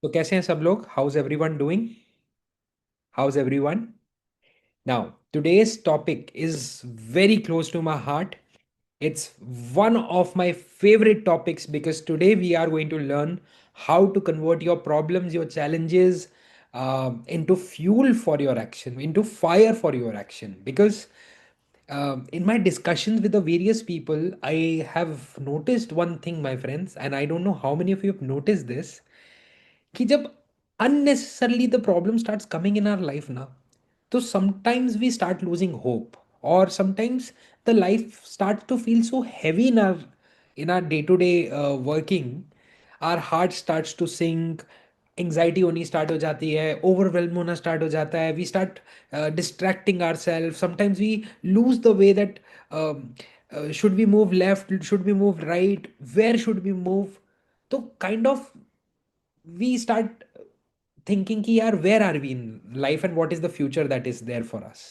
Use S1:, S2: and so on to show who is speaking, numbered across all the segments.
S1: तो कैसे हैं सब लोग? House everyone doing? House everyone? Now today's topic is very close to my heart. It's one of my favorite topics because today we are going to learn how to convert your problems, your challenges, into fuel for your action, into fire for your action. Because in my discussions with the various people, I have noticed one thing, my friends, and I don't know how many of you have noticed this. कि जब unnecessarily the problem starts coming in our life ना, तो sometimes we start losing hope, or sometimes the life starts to feel so heavy in our day to day working. Our heart starts to sink, anxiety होनी start हो जाती है, overwhelm होना start हो जाता है, we start distracting our self, sometimes we lose the way that should we move left, should we move right, where should we move. तो kind of we start thinking ki yaar, where are we in life and what is the future that is there for us.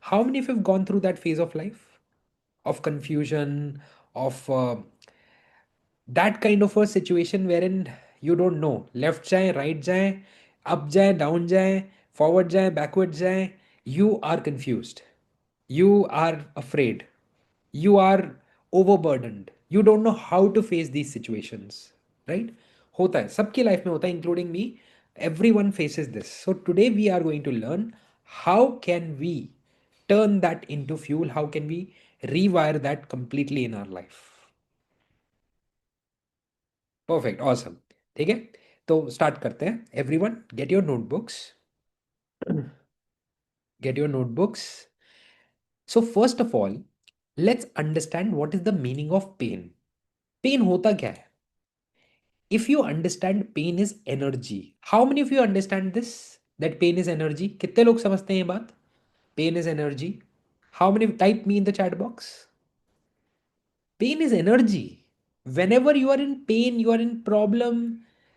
S1: How many of you have gone through that phase of life, of confusion, of that kind of a situation wherein you don't know left jaye, right jaye, up jaye, down jaye, forward jaye, backward jaye. You are confused, you are afraid, you are overburdened, you don't know how to face these situations, right? होता है, सबकी life में होता है, including me. Everyone faces this. So today we are going to learn how can we turn that into fuel, how can we rewire that completely in our life. Perfect, awesome. ठीक है, तो start करते हैं. Everyone get your notebooks. Get your notebooks. So first of all, let's understand what is the meaning of pain. Pain होता क्या है? If you understand pain is energy, how many of you understand this, that pain is energy? कितने लोग समझते हैं ये बात? Pain is energy. How many? Type me in the chat box. Pain is energy. Whenever you are in pain, you are in problem,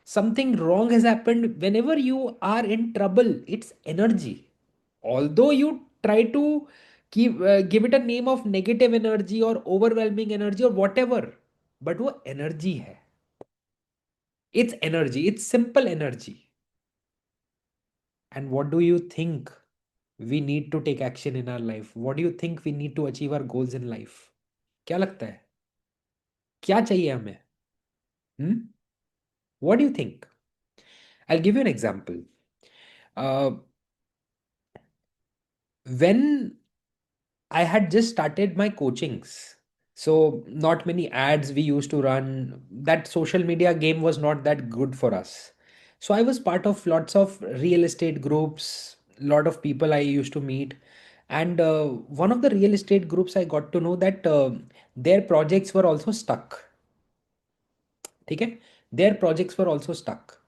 S1: something wrong has happened, whenever you are in trouble, it's energy. Although you try to give it a name of negative energy or overwhelming energy or whatever, but वो energy है. It's energy, it's simple energy. And what do you think we need to take action in our life? What do you think we need to achieve our goals in life? क्या लगता है, क्या चाहिए हमें? Hmm? What do you think? I'll give you an example. uh, when I had just started my coachings, so not many ads we used to run. That social media game was not that good for us. So I was part of lots of real estate groups, lot of people I used to meet. And one of the real estate groups, I got to know that their projects were also stuck. ठीक है, their projects were also stuck.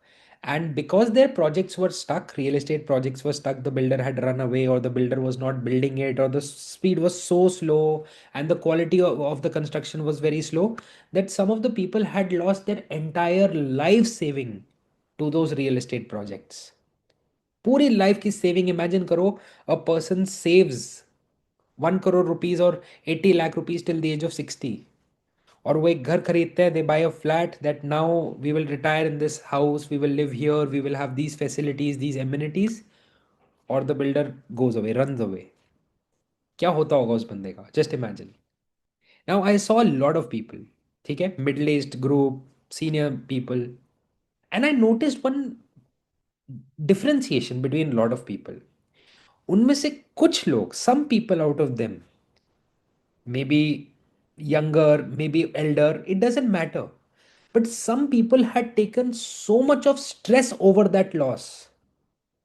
S1: And because their projects were stuck, real estate projects were stuck, the builder had run away, or the builder was not building it, or the speed was so slow, and the quality of the construction was very slow, that some of the people had lost their entire life saving to those real estate projects. पूरी life की saving imagine करो. A person saves 1 crore rupees or 80 lakh rupees till the age of 60, और वो एक घर खरीदते हैं, they buy a flat that now we will retire in this house, we will live here, we will have these facilities, these amenities, और the builder goes away, runs away. क्या होता होगा उस बंदे का? Just imagine. Now I saw lot of people, ठीक है, middle aged group, senior people, and I noticed one differentiation between lot of people. उनमें से कुछ लोग, some people out of them, maybe younger, maybe elder, it doesn't matter. But some people had taken so much of stress over that loss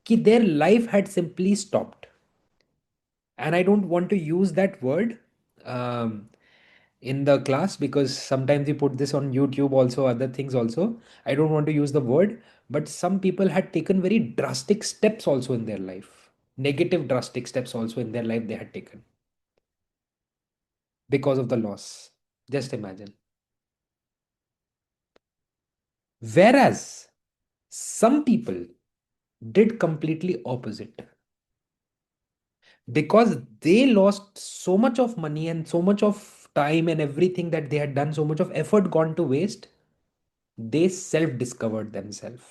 S1: that their life had simply stopped. And I don't want to use that word um, in the class, because sometimes we put this on YouTube also, other things also. I don't want to use the word, but some people had taken very drastic steps also in their life. Negative drastic steps also in their life they had taken because of the loss. Just imagine. Whereas some people did completely opposite, because they lost so much of money and so much of time and everything that they had done, so much of effort gone to waste. They self discovered themselves.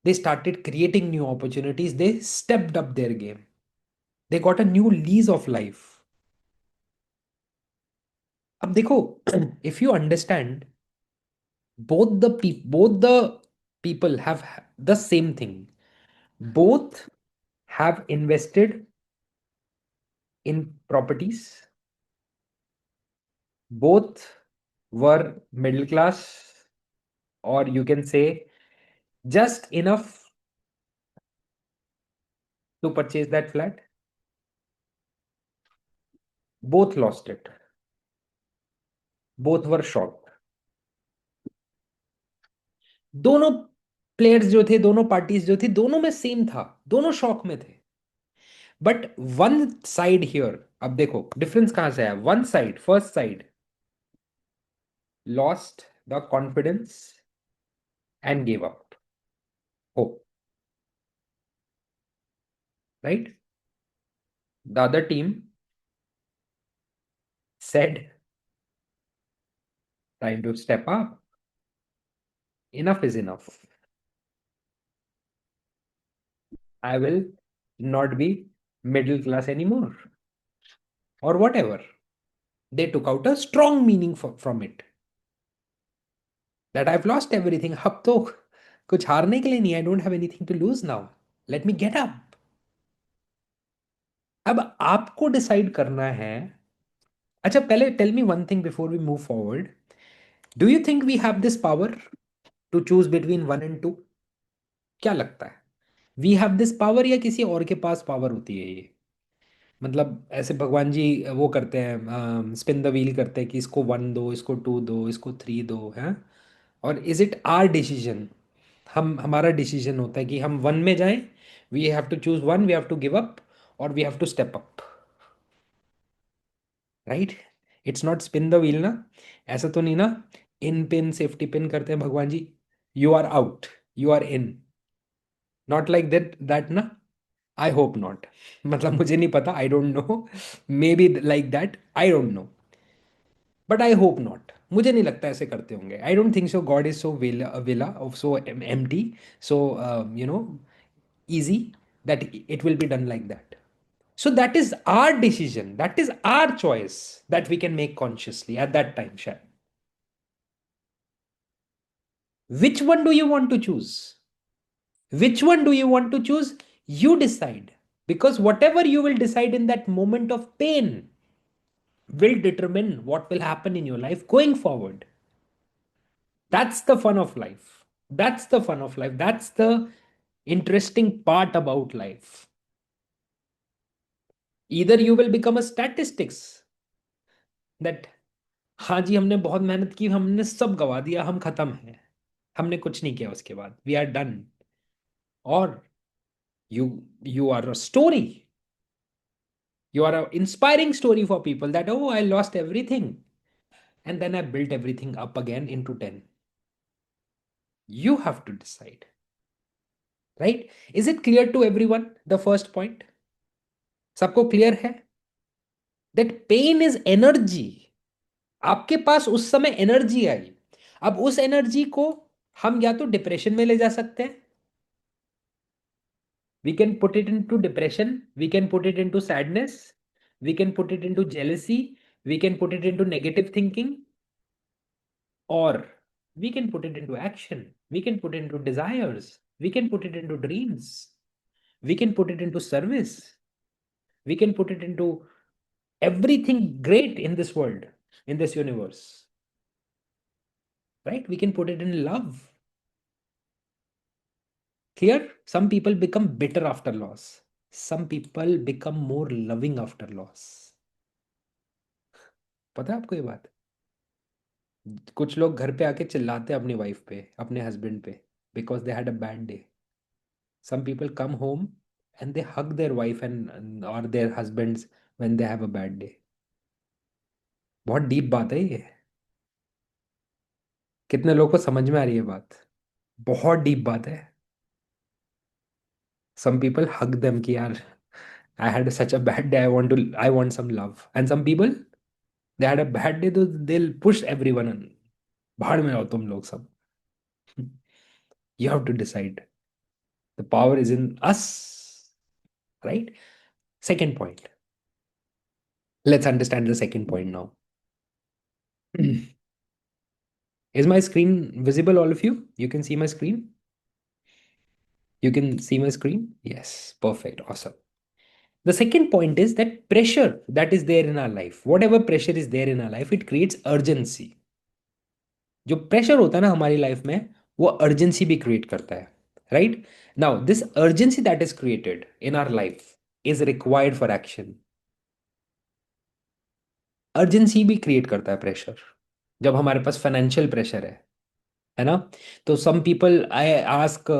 S1: They started creating new opportunities. They stepped up their game. They got a new lease of life. अब देखो, if you understand, both the people have the same thing. Both have invested in properties. Both were middle class, or you can say just enough to purchase that flat. Both lost it. Both were shocked. दोनों players जो थे, दोनों parties जो थी, दोनों में same था, दोनों शॉक में थे. बट वन साइड हियर, अब देखो डिफरेंस कहां से आया. One side, first side, lost the confidence and give up hope. Right? The other team said, time to step up. Enough is enough. I will not be middle class anymore. Or whatever. They took out a strong meaning from it. That I've lost everything. अब तो कुछ हारने के लिए नहीं. I don't have anything to lose now. Let me get up. अब आपको decide करना है. अच्छा, पहले tell me one thing before we move forward. Do you think we have this power to choose between 1 and 2? क्या लगता है? We have this power या किसी और के पास पावर होती है ये? मतलब ऐसे भगवान जी वो करते हैं, स्पिन द व्हील करते हैं कि इसको 1 दो, इसको 2 दो, इसको 3 दो, है. और इज इट आर डिसीजन? हमारा डिसीजन होता है कि हम 1 में जाएं. We have to choose 1, we have to give up, और we have to step up. Right? It's not spin the wheel ना. ऐसा तो नहीं ना, इन पिन सेफ्टी पिन करते हैं भगवान जी, you are out, you are in. Not like that ना. I hope not. मतलब मुझे नहीं पता, I don't know. Maybe like that, I don't know. But I hope not. मुझे नहीं लगता ऐसे करते होंगे. I don't think so. God is so villa of so empty, so you know easy that it will be done like that. So that is our decision, that is our choice that we can make consciously at that time. Shai, which one do you want to choose? Which one do you want to choose? You decide, because whatever you will decide in that moment of pain will determine what will happen in your life going forward. That's the fun of life. That's the fun of life. That's the interesting part about life. Either you will become a statistics that, हाँ जी हमने बहुत मेहनत की, हमने सब गवा दिया, हम खत्म हैं, हमने कुछ नहीं किया उसके बाद, वी आर डन. और you are a story. You are an inspiring story for people that, oh, I lost everything and then I built everything up again into 10. You have to decide. Right? Is it clear to everyone, the first point? सबको clear है? That pain is energy. आपके पास उस समय energy आई. अब उस energy को हम या तो डिप्रेशन में ले जा सकते हैं. We can put it into depression, we can put it into sadness, we can put it into jealousy, we can put it into negative thinking, or we can put it into action, we can put it into desires, we can put it into dreams, we can put it into service, we can put it into everything great in this world, in this universe. Right? We can put it in love. Clear? Some people become bitter after loss, some people become more loving after loss. पता है आपको ये बात? कुछ लोग घर पे आके चिल्लाते हैं अपनी वाइफ पे, अपने हस्बैंड पे, because they had a bad day. Some people come home and they hug their wife and और their husbands when they have a bad day. बहुत डीप बात है ये. कितने लोगों को समझ में आ रही है बात? बहुत डीप बात है. सम पीपल हग देम कि यार, I had such a bad day, I want some love. And some people, they had a bad day, तो दे विल पुश एवरीवन, भाड़ में आओ तुम लोग सब. You have to decide. The power is in us, right? Second point. Let's understand the second point now. Is my screen visible, all of you? You can see my screen? You can see my screen? Yes, perfect, awesome. The second point is that pressure that is there in our life, whatever pressure is there in our life, it creates urgency. जो pressure होता है ना हमारी life में, वो urgency भी create करता है, right? Now this urgency that is created in our life is required for action. Urgency भी क्रिएट करता है प्रेशर. जब हमारे पास फाइनेंशियल प्रेशर है ना, तो some people I ask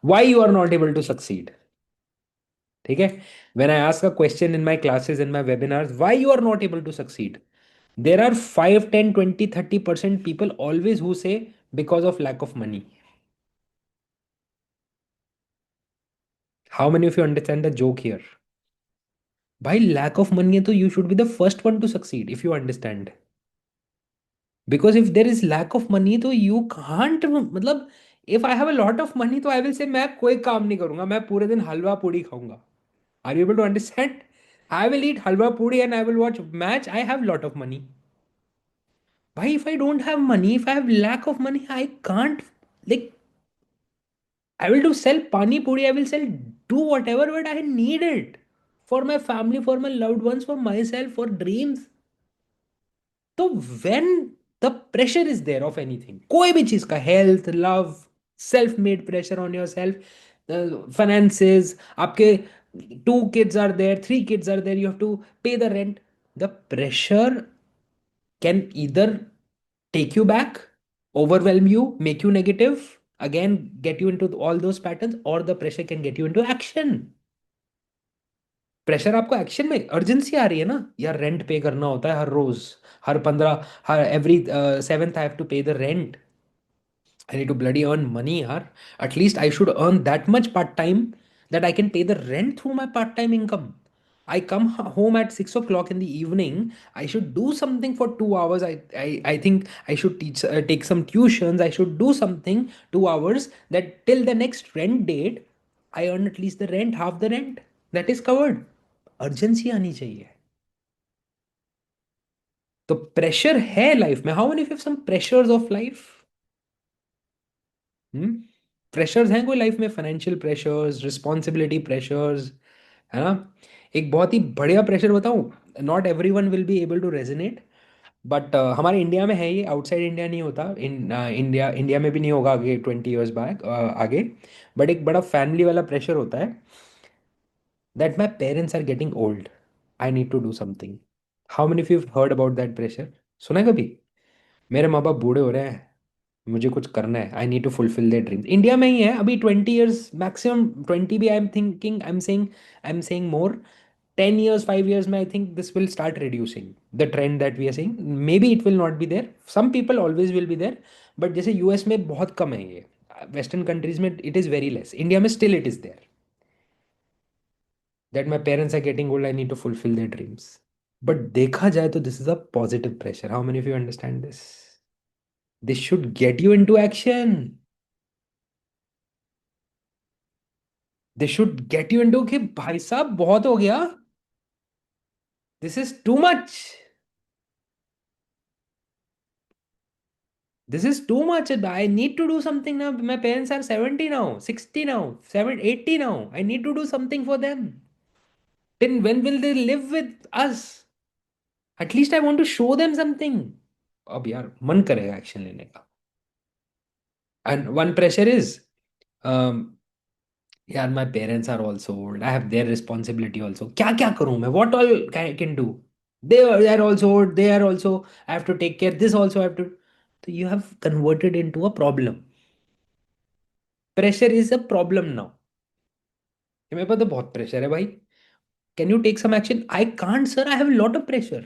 S1: why you are not able to succeed. ठीक है, when I ask a question in my classes in my webinars, why you are not able to succeed, there are 5, 10, 20, 30% people always who say because of lack of money. How many of you understand the joke here? भाई lack of money है तो you should be the first one to succeed if you understand. Because if there is lack of money तो you can't, मतलब if I have a lot of money तो I will say मैं कोई काम नहीं करूंगा, मैं पूरे दिन हलवा पूड़ी खाऊंगा. Are you able to understand? I will eat halwa puri and I will watch match. I have lot of money. Why if I don't have money, if I have lack of money, I can't, like, I will do sell pani puri, I will sell, do whatever, but I need it for my family, for my loved ones, for myself, for dreams. तो when the pressure is there of anything, कोई भी चीज का, health, love, self made pressure on yourself, finances, आपके 2 kids are there, 3 kids are there, you have to pay the rent. The pressure can either take you back, overwhelm you, make you negative, again get you into all those patterns, or the pressure can get you into action. Pressure आपको action में, urgency आ रही है ना यार, rent pay करना होता है हर रोज, हर 15, हर every 7th I have to pay the rent. I need to bloody earn money, yaar. At least I should earn that much part time that I can pay the rent through my part time income. I come home at 6 o'clock in the evening. I should do something for 2 hours. I think I should take some tuitions. I should do something 2 hours that till the next rent date, I earn at least the rent, half the rent. That is covered. Urgency आनी चाहिए. तो pressure है life में. How many of some pressures of life? Pressures हैं कोई life में? Financial pressures, responsibility pressures, है ना? एक बहुत ही बढ़िया प्रेशर बताऊं, not every one will be able to resonate, but हमारे इंडिया में है ये, आउटसाइड इंडिया नहीं होता. इंडिया इंडिया में भी नहीं होगा आगे 20 years बैक आगे. बट एक बड़ा फैमिली वाला प्रेशर होता है, that my parents are getting old, I need to do something. How many of you heard about that pressure? सुना है कभी? मेरे माँ बाप बूढ़े हो रहे हैं, मुझे कुछ करना है, I need to fulfil their dreams. India में ही है अभी 20 years मैक्सिमम, 20 भी. I am saying more. 10 years, 5 years में I think this will start reducing, the trend that we are saying. Maybe it will not be there, some people always will be there, but जैसे US में बहुत कम है ये, western countries में it is very less, India में still it is there, that my parents are getting old, I need to fulfil their dreams. But देखा जाए तो this is a positive pressure. How many of you understand this? This should get you into action. They should get you into कि भाई साहब बहुत हो गया, this is too much, this is too much, I need to do something now. My parents are 70 now, 60 now, 7 80 now, I need to do something for them. Then when will they live with us? At least I want to show them something. अब यार मन करेगा action लेने का. And one pressure is, यार my parents are also old, I have their responsibility also. क्या क्या करूं मैं, what all I can do? they are also old, they are also, I have to take care, this also I have to. So you have converted into a problem. Pressure is a problem now. कि मेरे पास तो बहुत pressure है भाई, can you take some action? I can't sir, I have lot of pressure.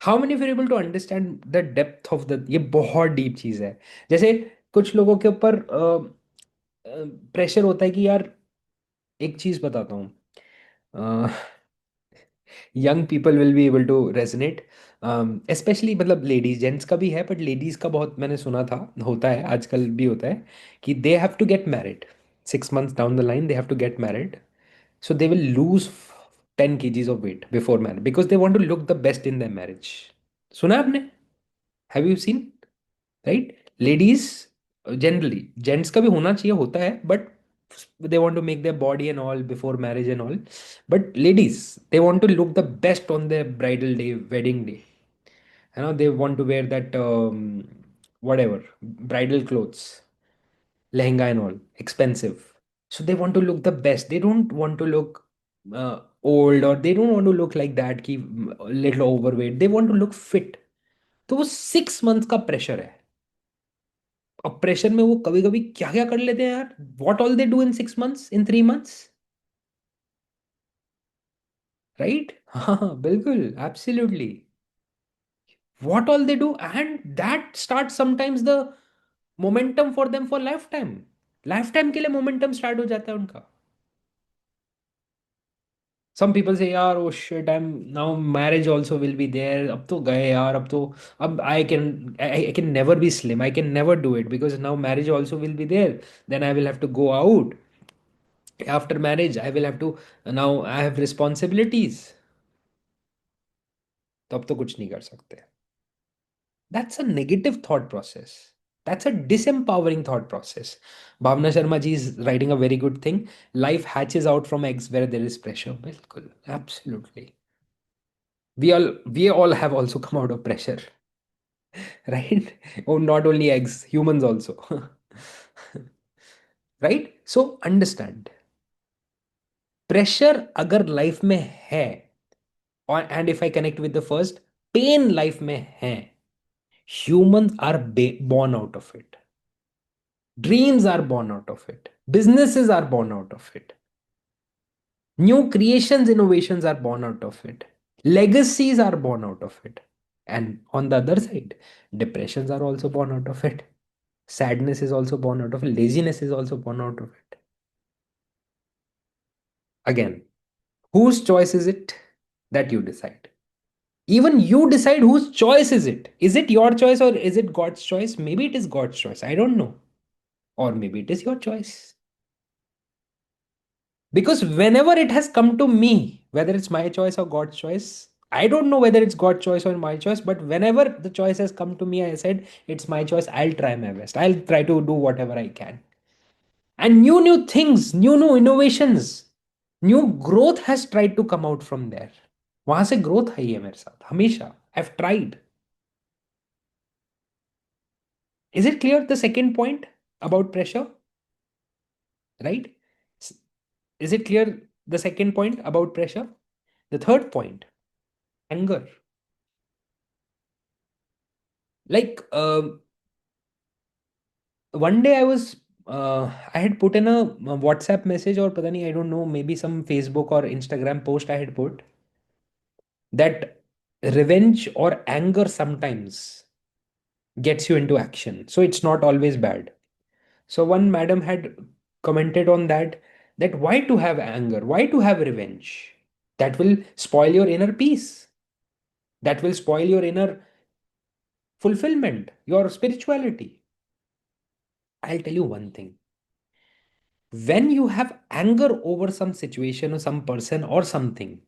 S1: How many are able to understand the depth of the, ये बहुत deep चीज है. जैसे कुछ लोगों के ऊपर प्रेशर होता है कि यार, एक चीज बताता हूँ, young people will be able to resonate. Specially मतलब लेडीज, जेंट्स का भी है बट लेडीज का बहुत मैंने सुना था, होता है आजकल भी होता है, कि they have to get married 6 months down the line, they have to get married, so they will lose 10 kgs of weight before marriage because they want to look the best in their marriage. सुना है आपने? Have you seen? Right? Ladies generally, gents का भी होना चाहिए, होता है, but they want to make their body and all before marriage and all, but ladies, they want to look the best on their bridal day, wedding day. You know, they want to wear that whatever bridal clothes, lehenga and all, expensive. So they want to look the best. They don't want to look old, or they don't want to look like that कि little overweight. They want to look fit. तो वो 6 months का pressure है. अब pressure में वो कभी कभी क्या क्या कर लेते हैं यार. What all they do in 6 months, in 3 months, right? हाँ बिल्कुल, absolutely. What all they do, and that starts sometimes the momentum for them for lifetime. Lifetime के लिए momentum start हो जाता है उनका. Some people say यार oh shit, I'm now marriage also will be there, अब तो गए यार, अब तो, अब I can never be slim, I can never do it because now marriage also will be there, then I will have to go out. After marriage I will have to, now I have responsibilities, तो अब तो कुछ नहीं कर सकते. That's a negative thought process. That's a disempowering thought process. Bhavna Sharma ji is writing a very good thing. Life hatches out from eggs where there is pressure. Bilkul. Absolutely. We all have also come out of pressure, right? Oh, not only eggs, humans also. Right? So understand. Pressure अगर life में है, and if I connect with the first, pain life में है, humans are born out of it. Dreams are born out of it. Businesses are born out of it. New creations, innovations are born out of it. Legacies are born out of it. And on the other side, depressions are also born out of it. Sadness is also born out of it. Laziness is also born out of it. Again, whose choice is it? That you decide. Even you decide whose choice is it. Is it your choice or is it God's choice? Maybe it is God's choice. I don't know. Or maybe it is your choice. Because whenever it has come to me, whether it's my choice or God's choice, I don't know whether it's God's choice or my choice, but whenever the choice has come to me, I said, it's my choice. I'll try my best. I'll try to do whatever I can. And new things, new innovations, new growth has tried to come out from there. वहां से growth है ये मेरे साथ हमेशा. I've tried. Is it clear the second point about pressure? Right? Is it clear the second point about pressure? The third point, anger. Like one day I had put in a WhatsApp message, or pata nahi, I don't know, maybe some Facebook or Instagram post I had put, that revenge or anger sometimes gets you into action. So it's not always bad. So one madam had commented on that, that why to have anger? Why to have revenge? That will spoil your inner peace. That will spoil your inner fulfillment, your spirituality. I'll tell you one thing. When you have anger over some situation or some person or something,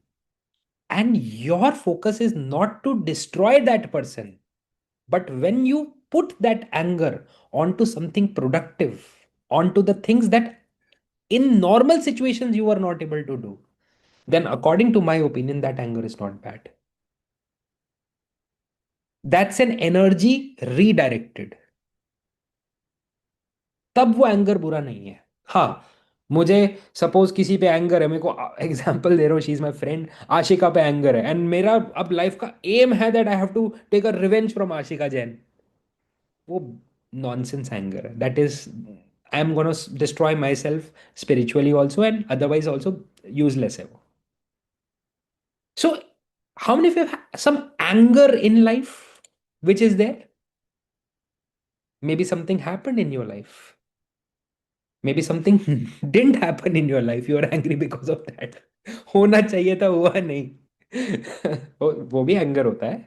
S1: and your focus is not to destroy that person, but when you put that anger onto something productive, onto the things that in normal situations you are not able to do, then according to my opinion, that anger is not bad. That's an energy redirected. तब वो anger बुरा नहीं है. हाँ, मुझे suppose किसी पे anger है, मेरे को एग्जांपल दे रहा हूँ, she is my friend, Ashika पे एंगर है, एंड मेरा अब लाइफ का एम है that I have to take a revenge from Ashika Jain. वो नॉनसेंस एंगर है. That is, I am gonna destroy myself spiritually also and otherwise also. Useless है वो. So how many of you have some anger in life which is there? Maybe something happened in your life. Maybe something didn't happen in your life. You are angry because of that. होना चाहिए था, हुआ नहीं. वो भी anger होता है,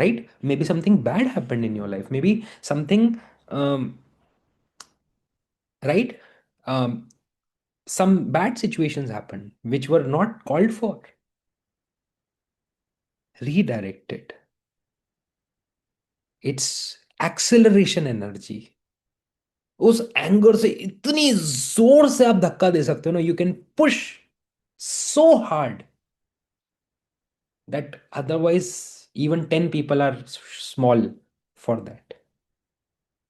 S1: right? May be something bad happened in your life, may be something, right, some bad situations happen which were not called for. Redirect it. It's acceleration energy. उस एंगर से इतनी जोर से आप धक्का दे सकते हो ना, you can push so hard that otherwise even 10 people are small for that.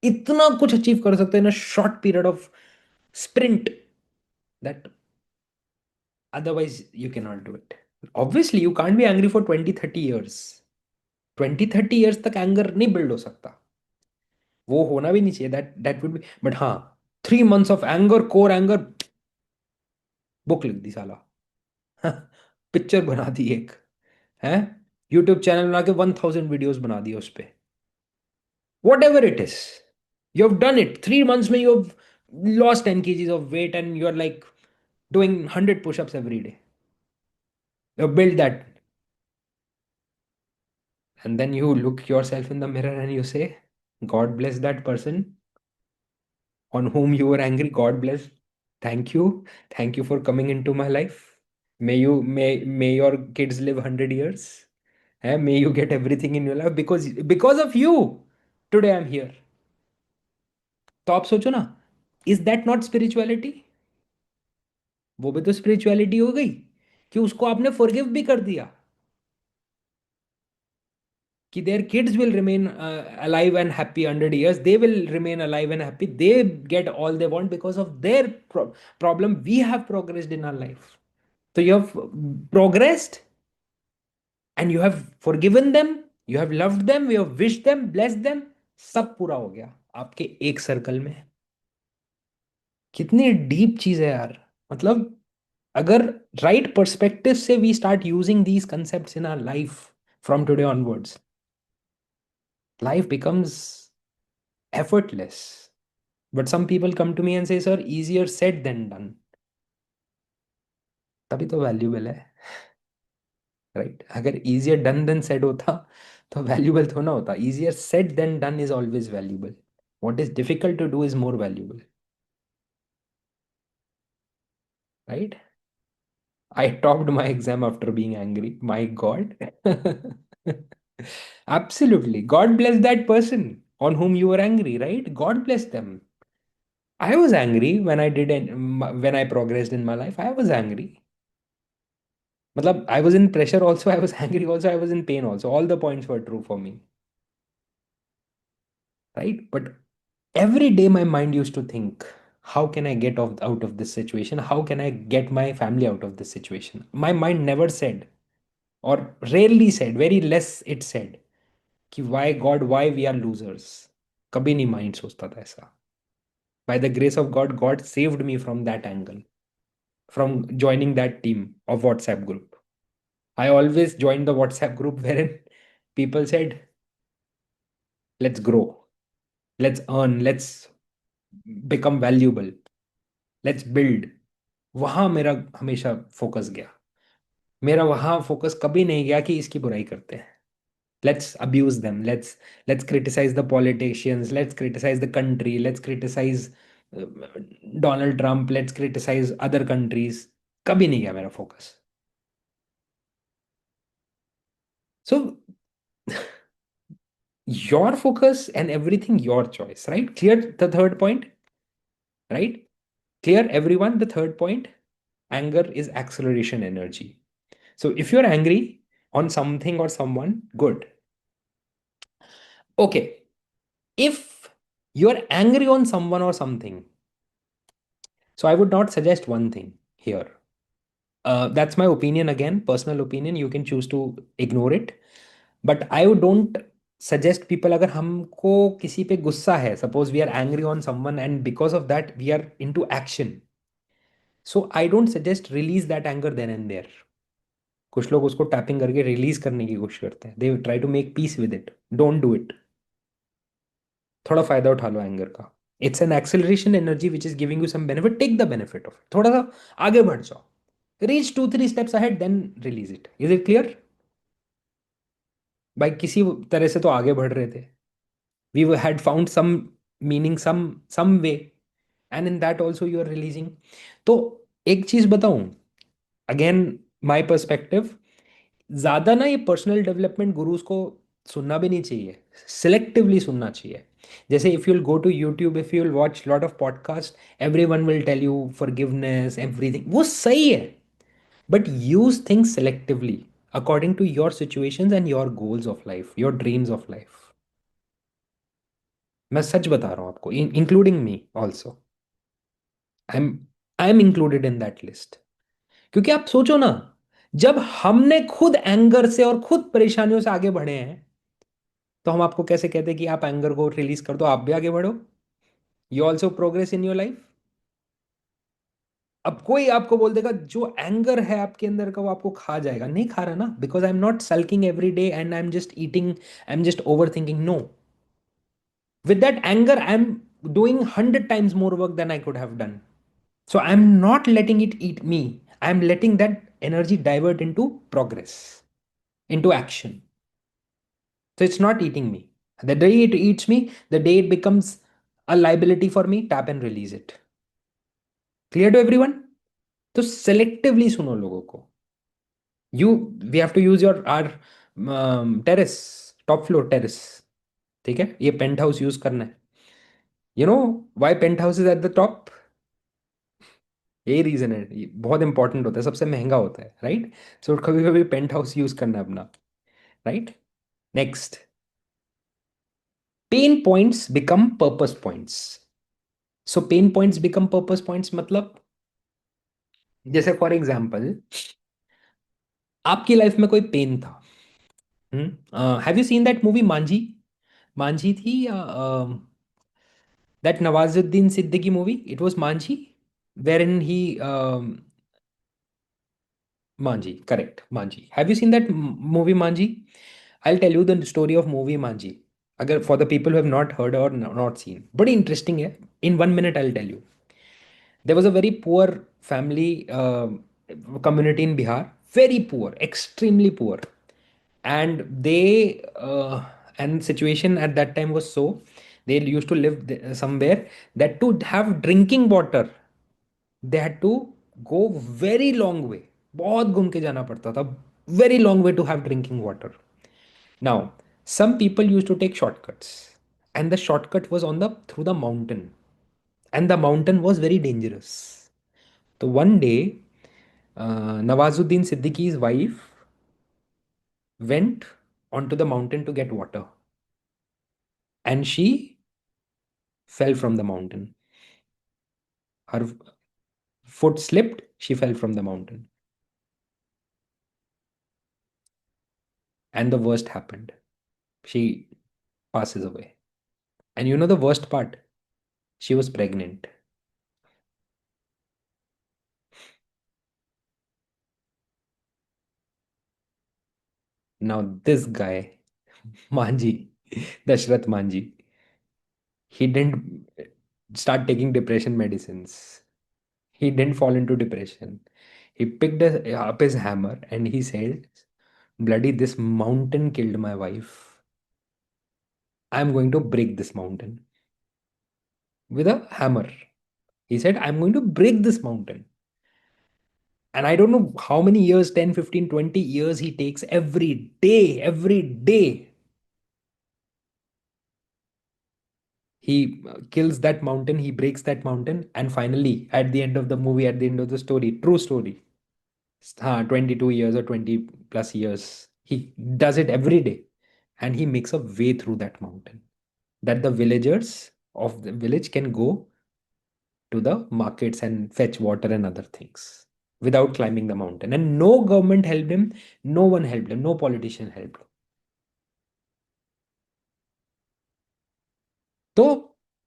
S1: इतना कुछ अचीव कर सकते हैं ना short period of sprint, that otherwise you cannot do it. Obviously you can't be angry for 20-30 years. 20-30 years तक anger नहीं build हो सकता, वो होना भी नहीं चाहिए, that that would be, but हाँ, 3 months of anger, core anger, book लिख दी साला। पिक्चर बना दी एक, है, यूट्यूब चैनल बना के 1000 वीडियोस बना दिए उस पे, whatever it is, you have done it 3 months में, you have lost 10 kgs of weight and you are like doing 100 push-ups every day. You build that, and then you look yourself in the mirror and you say, God bless that person on whom you were angry. God bless. Thank you. Thank you for coming into my life. May your kids live 100 years. May you get everything in your life because of you. Today I'm here. तो आप सोचो ना, is that not spirituality? वो भी तो spirituality हो गई कि उसको आपने फॉरगिव भी कर दिया, कि their kids will remain alive and happy 100 years, they will remain alive and happy, they get all they want because of their problem. We have progressed in our life. So you have progressed, and you have forgiven them, you have loved them, you have wished them, blessed them, सब पूरा हो गया आपके एक circle में। कितनी deep चीज है यार, मतलब अगर राइट पर्सपेक्टिव से we start using these concepts in our life from today onwards, life becomes effortless. But some people come to me and say, sir, easier said than done. तभी तो वैल्यूबल है, right? अगर easier done than said होता तो valuable तो ना होता. Easier said than done is always valuable. What is difficult to do is more valuable, right? I topped my exam after being angry. My God. Absolutely. God bless that person on whom you were angry, right? God bless them. I was angry when when I progressed in my life. I was angry. Matlab, I was in pressure also, I was angry also, I was in pain also. All the points were true for me, right? But every day my mind used to think, how can I get out of this situation? How can I get my family out of this situation? My mind never said, or rarely said, very less it said, कि why God, why we are losers. कभी नहीं mind सोचता था ऐसा. By the grace of God, God saved me from that angle, from joining that team of WhatsApp group. I always joined the WhatsApp group wherein people said, let's grow, let's earn, let's become valuable, let's build. वहां मेरा हमेशा focus गया. मेरा वहां focus कभी नहीं गया कि इसकी बुराई करते हैं. Let's abuse them. Let's criticize the politicians. Let's criticize the country. Let's criticize uh, Donald Trump. Let's criticize other countries. कभी नहीं गया मेरा focus. So your focus and everything your choice, right? Clear the third point, right? Clear everyone the third point. Anger is acceleration energy. So if you're angry on something or someone, good. Okay. If you're angry on someone or something, so I would not suggest one thing here. That's my opinion again, personal opinion. You can choose to ignore it. But I don't suggest people, अगर हमको किसी पे गुस्सा है, suppose we are angry on someone and because of that we are into action. So I don't suggest release that anger then and there. कुछ लोग उसको tapping करके रिलीज करने की कोशिश करते हैं. They try to make peace with it. Don't do it. थोड़ा फायदा उठा लो एंगर का. It's an acceleration energy which is giving you some benefit. Take the benefit of it. थोड़ा सा आगे बढ़ जाओ. Reach 2-3 steps ahead, then release it. Is it clear? भाई किसी तरह से तो आगे बढ़ रहे थे. We had found some meaning, some way, and in that also you are releasing. तो एक चीज बताऊं, अगेन माय पर्सपेक्टिव, ज्यादा ना ये पर्सनल डेवलपमेंट गुरुज को सुनना भी नहीं चाहिए, सिलेक्टिवली सुनना चाहिए. जैसे if you'll go to YouTube, if you'll watch lot of podcast, every one will tell you forgiveness everything, वो सही है. But use things selectively according to your situations and your goals of life, your dreams of life. मैं सच बता रहा हूँ आपको, including me also. I am I am included in that list. क्योंकि आप सोचो ना, जब हमने खुद एंगर से और खुद परेशानियों से आगे बढ़े हैं, तो हम आपको कैसे कहते हैं कि आप एंगर को रिलीज कर दो, आप भी आगे बढ़ो, you also progress in your life. अब कोई आपको बोल देगा जो एंगर है आपके अंदर का वो आपको खा जाएगा, नहीं खा रहा ना, because I am not sulking every day and I am just eating, I am just overthinking. No, with that anger I'm doing 100 times more work than I could have done. So I'm not letting it eat me, I'm letting that energy divert into progress, into action. So it's not eating me. The day it eats me, the day it becomes a liability for me, tap and release it. Clear to everyone? तो selectively सुनो लोगों को. You, we have to use your our terrace, top floor terrace. ठीक है, ये paint house यूज करना है. You know why paint house is at the top? यही रीजन है, ये बहुत इंपॉर्टेंट होता है, सबसे महंगा होता है, राइट? सो कभी कभी पेंट हाउस यूज करना है अपना, right? Next, pain points become purpose points. So pain points become purpose points मतलब, जैसे फॉर एग्जाम्पल, आपकी लाइफ में कोई पेन था. Have you seen that movie Manjhi? Manjhi थी या that Nawazuddin Siddiqui movie, it was Manjhi, wherein he Manji, correct, Manji. Have you seen that movie Manji? I'll tell you the story of movie Manji. अगर for the people who have not heard or not seen, बड़ी interesting है. In 1 minute I'll tell you. There was a very poor family, community in Bihar, very poor, extremely poor, and and situation at that time was so, they used to live somewhere that to have drinking water they had to go very long way, बहुत घूम के जाना पड़ता था, very long way to have drinking water. Now some people used to take shortcuts, and the shortcut was on the through the mountain, and the mountain was very dangerous. So one day, Nawazuddin Siddiqui's wife went onto the mountain to get water, and she fell from the mountain. Her foot slipped, she fell from the mountain, and the worst happened. She passes away. And you know the worst part? She was pregnant. Now, this guy, Manji, Dashrath Manji, he didn't start taking depression medicines. He didn't fall into depression. He picked up his hammer and he said, bloody, this mountain killed my wife. I'm going to break this mountain with a hammer. He said, I'm going to break this mountain. And I don't know how many years, 10, 15, 20 years he takes every day. He kills that mountain, he breaks that mountain, and finally, at the end of the movie, at the end of the story, true story, 22 years or 20 plus years, he does it every day, and he makes a way through that mountain that the villagers of the village can go to the markets and fetch water and other things without climbing the mountain. And no government helped him, no one helped him, no politician helped him. तो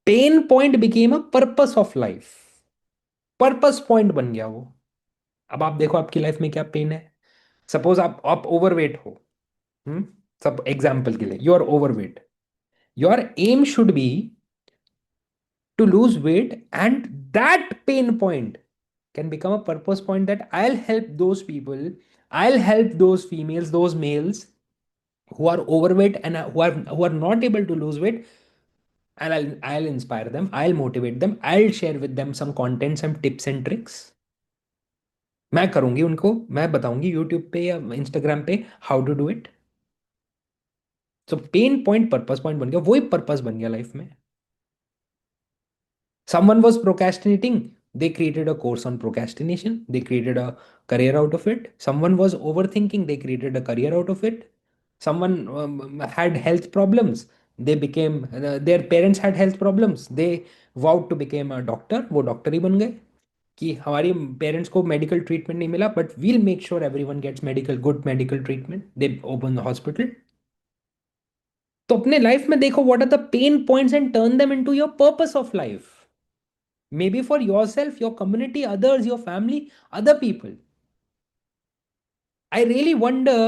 S1: pain point became a purpose of life. Purpose point बन गया वो. अब आप देखो आपकी life में क्या पेन है. सपोज आप ओवरवेट हो. हम्म सब एग्जाम्पल के लिए, you are overweight. Your aim should be to lose weight, and that pain point can become a purpose point, that I'll help those people, I'll help those females, those males who are overweight and who are not able to lose weight, and I'll inspire them, I'll motivate them, I'll share with them some content, some tips and tricks. मैं करूंगी उनको, मैं बताऊंगी YouTube पे या Instagram पे how to do it. So pain point purpose point बन गया, वही पर्पस बन गया लाइफ में. Someone was procrastinating. They created a course on procrastination. They created a career out of it. Someone was overthinking. They created a career out of it. Someone had health problems. They became, their parents had health problems. They vowed to become a doctor. वो doctor ही बन गए कि हमारी parents को medical treatment नहीं मिला, but we'll make sure everyone gets medical, good medical treatment. They open the hospital. तो अपने लाइफ में देखो what are the pain points and turn them into your purpose of life. Maybe for yourself, your community, others, your family, other people. I really wonder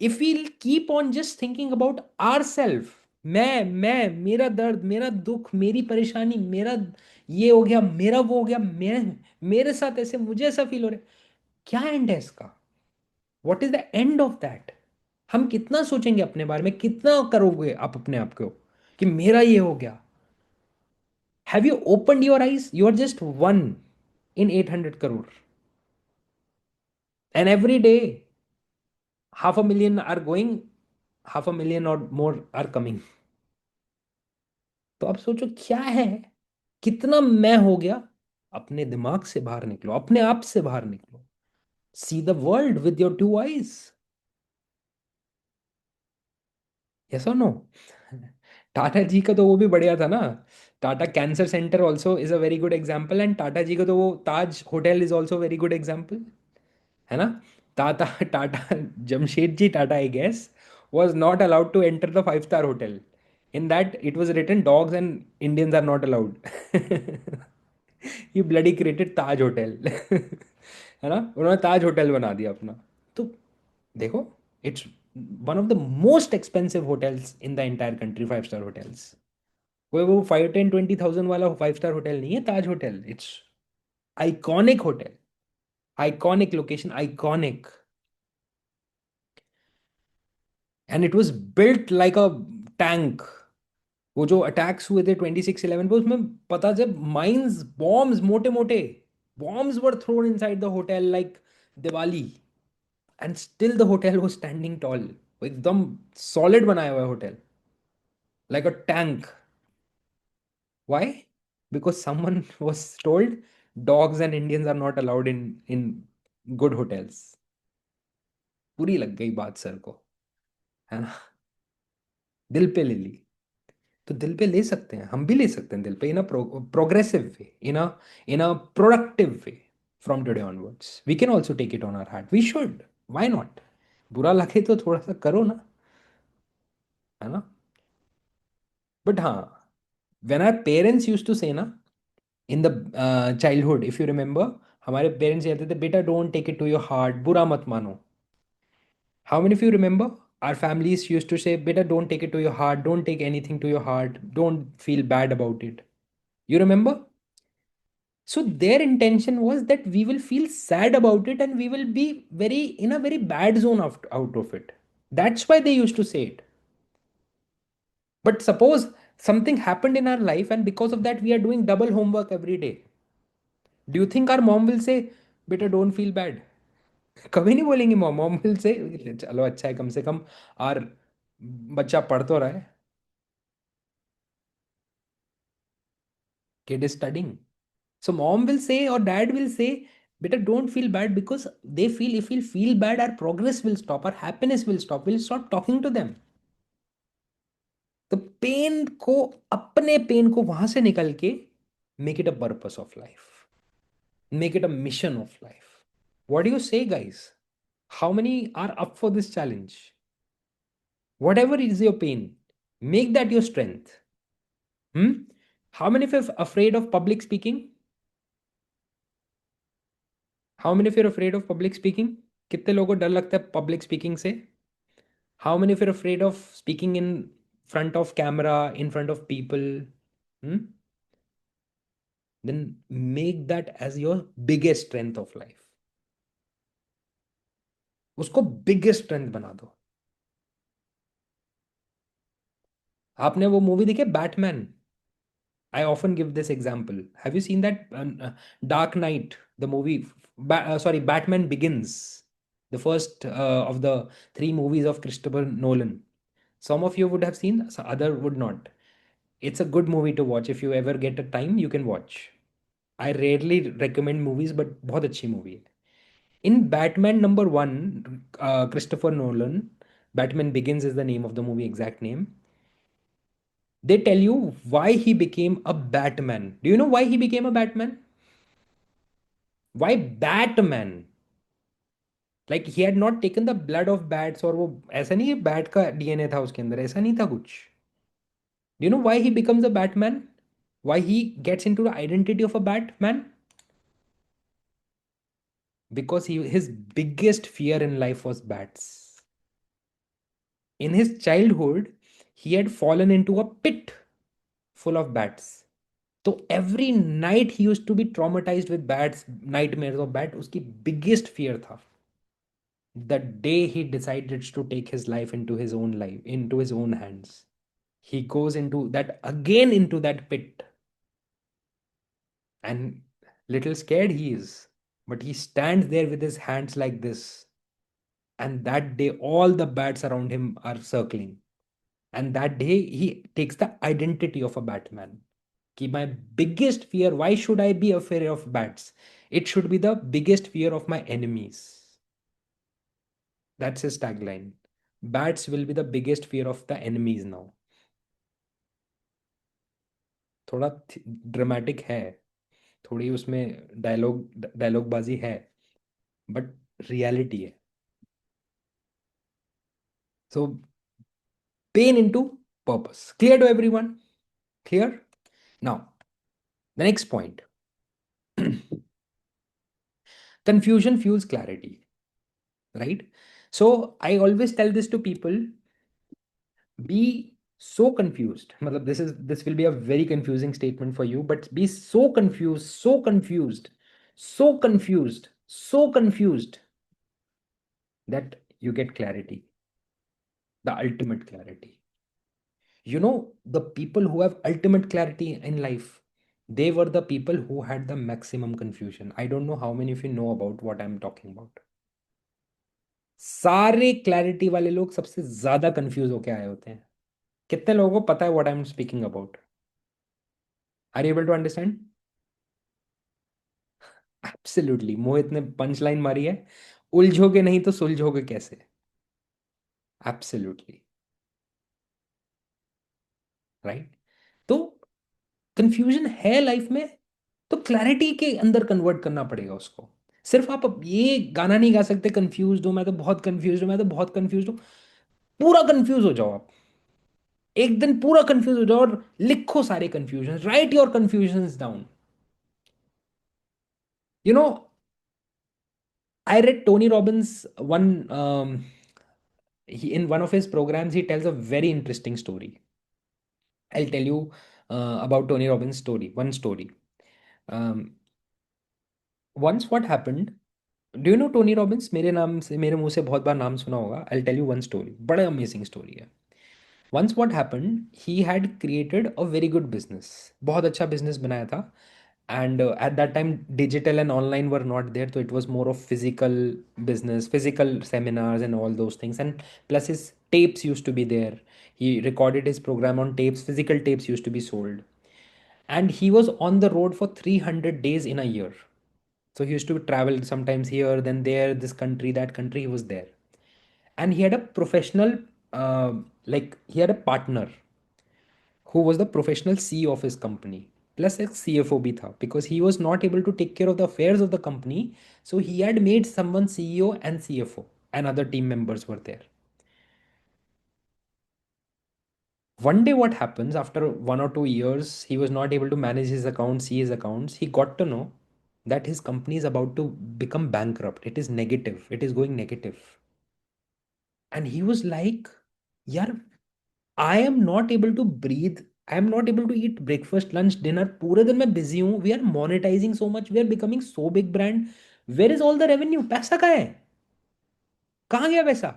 S1: if we'll keep on just thinking about ourselves. मैं मेरा दर्द, मेरा दुख, मेरी परेशानी, मेरा ये हो गया, मेरा वो हो गया, मेरे साथ ऐसे, मुझे ऐसा फील हो रहा है. क्या एंड है इसका? What is the end of that? हम कितना सोचेंगे अपने बारे में, कितना करोगे आप अपने आप को कि मेरा ये हो गया? Have you opened your eyes? You are just one in 800 crore, and every day 500,000 are going, 500,000 or more are coming. तो आप सोचो क्या है, कितना मैं हो गया. अपने दिमाग से बाहर निकलो, अपने आप से बाहर निकलो. See the world with your two eyes. Yes और नो? टाटा जी का तो वो भी बढ़िया था ना. Tata cancer centre also is a very good example, and Tata ji का तो वो Taj hotel is also very good example. है ना? Tata Tata Jamshedji Tata, I guess, was not allowed to enter the five-star hotel. In that, it was written dogs and Indians are not allowed. He bloody created Taj Hotel. है ना? उन्होंने ताज hotel बना दिया अपना. तो देखो, it's one of the most expensive hotels in the entire country, 5 star hotels. कोई वो 5, 10, 20,000 वाला 5 स्टार होटल नहीं है Taj hotel. It's iconic hotel, iconic location, iconic. And it was built like a tank. वो जो अटैक्स हुए थे 26/11 पे, उसमें पता जब माइंस, बॉम्ब्स, मोटे मोटे bombs were thrown inside the hotel like Diwali, and still the hotel was standing tall. वो एकदम सॉलिड बनाया हुआ है hotel, like a tank. Why? Because someone was told dogs and Indians are not allowed in good hotels. पूरी लग गई बात sir को, है ना? दिल पे ले ली. तो दिल पे ले सकते हैं, हम भी ले सकते हैं दिल पे, in a progressive way, in a productive way. From today onwards we can also take it on our heart, we should. Why not? बुरा लगे तो थोड़ा सा करो ना, है ना? बट हाँ, when our parents use to say ना, in the childhood, if you remember, हमारे पेरेंट्स कहते थे बेटा don't take it to your heart, बुरा मत मानो. How many of you remember our families used to say beta don't take it to your heart, don't take anything to your heart, don't feel bad about it? You remember? So their intention was that we will feel sad about it and we will be very in a very bad zone out of it. That's why they used to say it. But suppose something happened in our life and because of that we are doing double homework every day. Do you think our mom will say, "Beta, don't feel bad"? कभी नहीं बोलेंगी mom. Mom will say, चलो अच्छा है कम से कम और बच्चा पढ़ तो रहा है. Kid is studying. So mom will say or dad will say, better don't feel bad, because they feel if we feel bad, our progress will stop, our happiness will stop, we'll stop talking to them. तो pain को, अपने pain को वहां से निकल के make it a purpose of life, make it a mission of life. What do you say guys? How many are up for this challenge? Whatever is your pain, make that your strength. How many of afraid of public speaking? How many of your afraid of public speaking? कितने लोगों को डर लगता है public speaking से? How many of your afraid of speaking in front of camera, in front of people? Then make that as your biggest strength of life. उसको biggest strength बना दो. आपने वो मूवी देखी Batman? I often give this example. Have you seen that Dark Knight, the movie? Sorry, Batman Begins, the first of the three movies of Christopher Nolan. Some of you would have seen, other would not. It's a good movie to watch. If you ever get a time, you can watch. I rarely recommend movies, but बहुत अच्छी movie है. In Batman number one, Christopher Nolan, Batman Begins is the name of the movie, exact name. They tell you why he became a Batman. Do you know why he became a Batman? Why Batman? Like he had not taken the blood of bats, और वो ऐसा नहीं है bat का DNA था उसके अंदर, ऐसा नहीं था कुछ. Do you know why he becomes a Batman? Why he gets into the identity of a Batman? Because his biggest fear in life was bats. In his childhood, he had fallen into a pit full of bats. So every night he used to be traumatized with bats, nightmares of bat. उसकी biggest fear था. The day he decided to take his life into his own life, into his own hands, he goes into that again, into that pit, and little scared he is, but he stands there with his hands like this, and that day all the bats around him are circling, and that day he takes the identity of a Batman. Ki my biggest fear, why should I be afraid of bats? It should be the biggest fear of my enemies. That's his tagline. Bats will be the biggest fear of the enemies now. थोड़ा dramatic है, थोड़ी उसमें dialogue बाजी है, but reality है. So pain into purpose. Clear to everyone? Clear? Now the next point. Confusion fuels clarity, right? So I always tell this to people: be so confused. Matlab, this will be a very confusing statement for you, but be so confused, so confused, so confused, so confused that you get clarity, the ultimate clarity. You know, the people who have ultimate clarity in life, they were the people who had the maximum confusion. I don't know how many of you know about what I'm talking about. सारे clarity वाले लोग सबसे ज्यादा confuse होके आए होते हैं. कितने लोगों को पता है what I am speaking about? Are you able to understand? Absolutely. Mohit ने पंच लाइन मारी है, उलझोगे नहीं तो सुलझोगे कैसे. Absolutely right. तो कंफ्यूजन है लाइफ में, तो क्लैरिटी के अंदर कन्वर्ट करना पड़ेगा उसको. सिर्फ आप अब ये गाना नहीं गा सकते कंफ्यूज हूं मैं तो बहुत कंफ्यूज हूं, मैं तो बहुत कंफ्यूज हूं. पूरा कंफ्यूज हो जाओ आप. एक दिन पूरा कंफ्यूज हो जाओ और लिखो सारे confusion, right your confusion down. You know, I read Tony Robbins one. In one of his programs, he tells a very interesting story. I'll tell you about Tony Robbins' story. One story. Um, Once, what happened? Do you know Tony Robbins? मेरे नाम से, मेरे मुंह से बहुत बार नाम सुना होगा. I'll tell you one story. बड़ा अमेजिंग स्टोरी है. Once what happened? He had created a very good business. बहुत अच्छा business बनाया था. And at that time digital and online were not there, so it was more of physical business, physical seminars and all those things. And plus his tapes used to be there. He recorded his program on tapes. Physical tapes used to be sold, and he was on the road for 300 days in a year. So he used to travel sometimes here, then there, this country, that country. He was there, and he had a professional, like he had a partner who was the professional CEO of his company, plus एक CFO भी था, because he was not able to take care of the affairs of the company. So he had made someone CEO and CFO, and other team members were there. One day, what happens after 1 or 2 years, he was not able to manage his accounts, see his accounts. He got to know that his company is about to become bankrupt. It is negative, it is going negative. And he was like, यार, I am not able to breathe. I am not able to eat breakfast, lunch, dinner. पूरे दिन मैं busy हूँ. We are monetizing so much. We are becoming so big brand. Where is all the revenue? पैसा कहाँ है? कहाँ गया पैसा?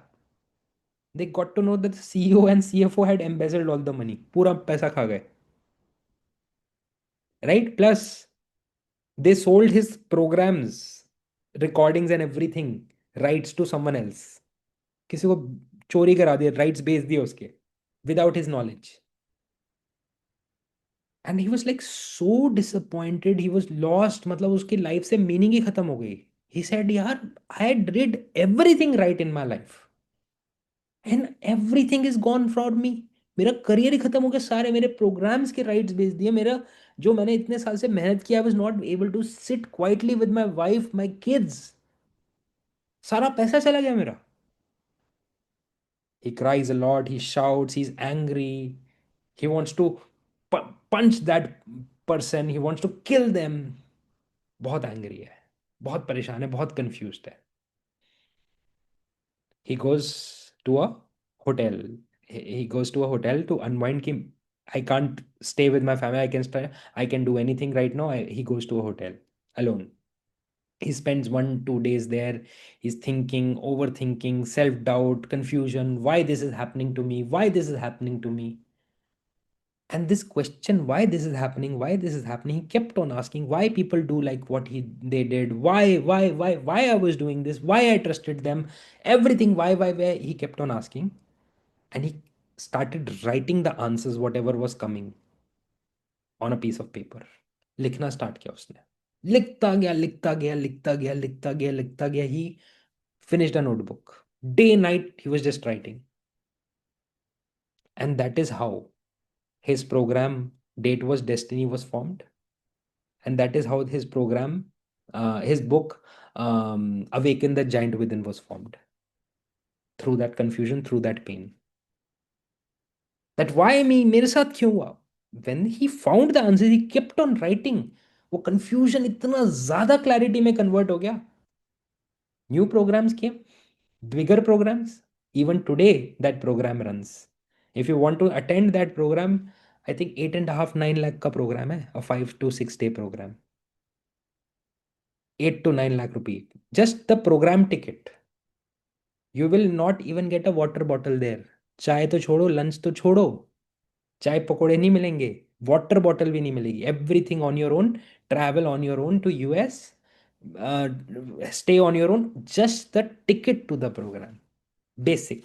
S1: they got to know that the CEO and CFO had embezzled all the money. पूरा पैसा खा गए, right? Plus, they sold his programs, recordings and everything, rights to someone else. किसी को चोरी करा दिया, राइट्स बेच दिए उसके, without his knowledge. And he was like so disappointed, he was lost, मतलब उसकी लाइफ से मीनिंग ही खत्म हो गई. He said, यार, I did everything right in my life and everything is gone for me. मेरा करियर ही खत्म हो गया, सारे मेरे प्रोग्राम्स के राइट्स बेच दिए, मेरा जो मैंने इतने साल से मेहनत किया, I was not able to sit quietly with my wife, my kids, सारा पैसा चला गया मेरा. He cries a lot, he shouts, he's angry, he wants to punch that person, he wants to kill them. बहुत angry है, बहुत परेशान है, बहुत कंफ्यूज्ड है. He goes to a hotel. He goes to a hotel to unwind. Ki, I can't stay with my family. I can do anything right now. He goes to a hotel alone. He spends 1 2 days there. He's thinking, overthinking, self-doubt, confusion. Why this is happening to me? Why this is happening to me? And this question, why this is happening, he kept on asking why people do like what they did, why I was doing this, why I trusted them, everything, why he kept on asking. And he started writing the answers, whatever was coming, on a piece of paper. लिखना start किया उसने. लिखता गया, लिखता गया, लिखता गया, लिखता गया, लिखता गया. He finished a notebook. Day night he was just writing. And that is how his program Date Was Destiny was formed. And that is how his program, his book, Awaken the Giant Within, was formed. Through that confusion, through that pain. That why me, मेरे साथ क्यों हुआ? When he found the answer, he kept on writing. वो confusion इतना ज़्यादा clarity में convert हो गया. New programs came, bigger programs. Even today, that program runs. If you want to attend that program, I think 8.5 9 lakh का program है, a 5 to 6 day program. 8 to 9 lakh rupee. Just the program ticket. You will not even get a water bottle there. चाय तो छोड़ो, lunch तो छोड़ो, चाय पकोड़े नहीं मिलेंगे, वाटर बॉटल भी नहीं मिलेगी. Everything on your own, travel on your own to US, stay on your own, just the ticket to the program, basic.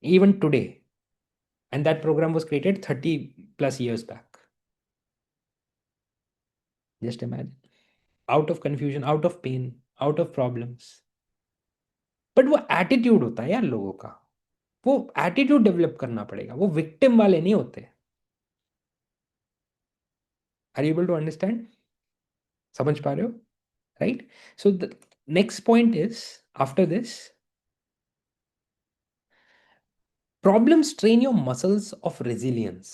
S1: Even today, and that program was created 30 plus years back. Just imagine, out of confusion, out of pain, out of problems. But वो attitude होता है यार लोगों का, वो attitude develop करना पड़ेगा, वो विक्टिम वाले नहीं होते. Are able to understand? समझ पा रहे हो? Right. So the next point is, after this, problems train your muscles of resilience.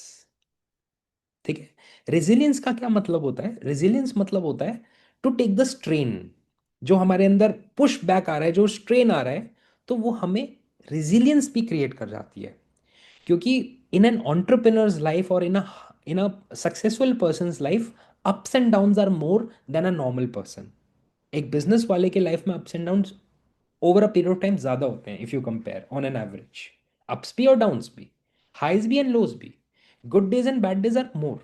S1: ठीक है. रेजिलियंस का क्या मतलब होता है? रेजिलियंस मतलब होता है टू टेक द स्ट्रेन. जो हमारे अंदर पुश बैक आ रहा है, जो स्ट्रेन आ रहा है, तो वो हमें रेजिलियंस भी क्रिएट कर जाती है. क्योंकि इन एन entrepreneur's लाइफ और in a successful person's life, ups and downs are more than a normal person. एक बिजनेस वाले के लाइफ में ups and downs over a period of time ज्यादा होते हैं, if you compare on an average. Ups भी और downs भी, हाइज भी एंड लोज भी, good days and bad days are more,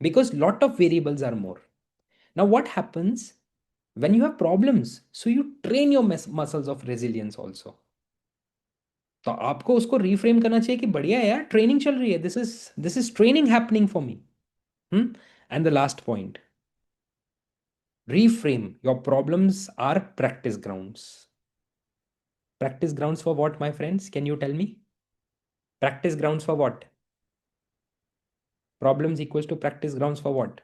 S1: because lot of variables are more. Now what happens when you have problems? So you train your muscles of resilience also. तो आपको उसको reframe करना चाहिए कि बढ़िया है यार, ट्रेनिंग चल रही है, this is training happening for me. And the last point, reframe. Your problems are practice grounds. Practice grounds for what, my friends? Can you tell me? Practice grounds for what? Problems equals to practice grounds for what?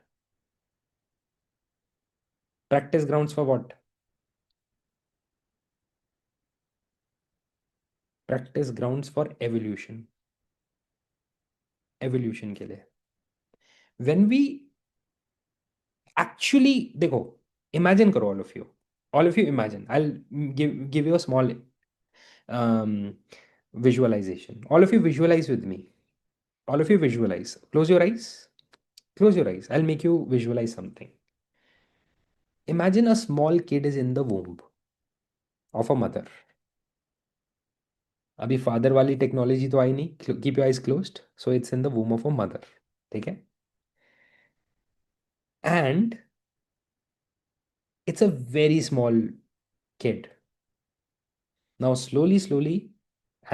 S1: Practice grounds for what? Practice grounds for evolution. Evolution के लिए. When we actually, देखो, imagine करो, all of you imagine. I'll give you a small um, visualization. All of you visualize with me. All of you visualize. Close your eyes. Close your eyes. I'll make you visualize something. Imagine a small kid is in the womb of a mother. अभी father वाली technology तो आई नहीं, keep your eyes closed, so it's in the वूम of a mother, ठीक है? And it's a very small kid. Now, slowly, slowly,